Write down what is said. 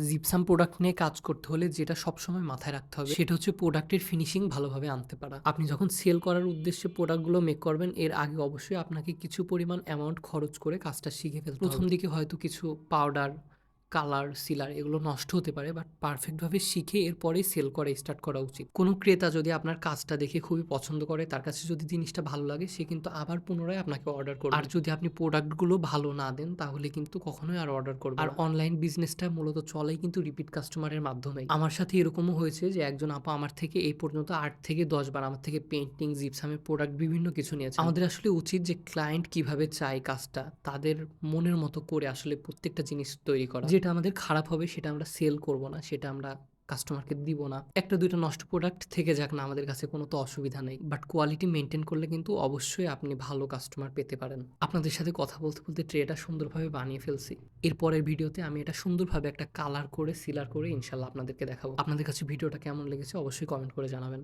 Gypsum product নিয়ে কাজ করতে হলে যেটা সবসময় মাথায় রাখতে হবে সেটা হচ্ছে প্রোডাক্টের ফিনিশিং ভালোভাবে আনতে পারা। আপনি যখন সেল করার উদ্দেশ্যে প্রোডাক্টগুলো মেক করবেন এর আগে অবশ্যই আপনাকে কিছু পরিমাণ অ্যামাউন্ট খরচ করে কাজটা শিখে ফেলতে হবে। প্রথম দিকে হয়তো কিছু পাউডার, কালার, সিলার এগুলো নষ্ট হতে পারে, বাট পারফেক্টভাবে শিখে এরপরেই সেল করা স্টার্ট করা উচিত। কোনো ক্রেতা যদি আপনার কাজটা দেখে খুবই পছন্দ করে, তার কাছে যদি জিনিসটা ভালো লাগে, সে কিন্তু আবার পুনরায় আপনাকে অর্ডার করবে। আর যদি আপনি প্রোডাক্টগুলো ভালো না দেন তাহলে কিন্তু কখনোই আর অর্ডার করবে না। আর অনলাইন বিজনেসটা মূলত চলেই কিন্তু রিপিট কাস্টমারের মাধ্যমেই। আমার সাথে এরকমও হয়েছে যে একজন আপা আমার থেকে এই পর্যন্ত 8 থেকে 10 বার আমার থেকে পেইন্টিং, জিপসামের প্রোডাক্ট বিভিন্ন কিছু নিয়েছে। আমাদের আসলে উচিত যে ক্লায়েন্ট কিভাবে চায় কাজটা তাদের মনের মতো করে আসলে প্রত্যেকটা জিনিস তৈরি করা। যেটা আমাদের খারাপ হবে সেটা আমরা সেল করব না, সেটা আমরা কাস্টমারকে দিব না। একটা দুইটা নষ্ট প্রোডাক্ট থেকে যাক না, আমাদের কাছে কোনো তো অসুবিধা নেই, বাট কোয়ালিটি মেনটেন করলে কিন্তু অবশ্যই আপনি ভালো কাস্টমার পেতে পারেন। আপনাদের সাথে কথা বলতে বলতে ট্রেটা সুন্দরভাবে বানিয়ে ফেলছি। এরপরের ভিডিওতে আমি এটা সুন্দরভাবে একটা কালার করে সিলার করে ইনশাল্লাহ আপনাদেরকে দেখাবো। আপনাদের কাছে ভিডিওটা কেমন লেগেছে অবশ্যই কমেন্ট করে জানাবেন।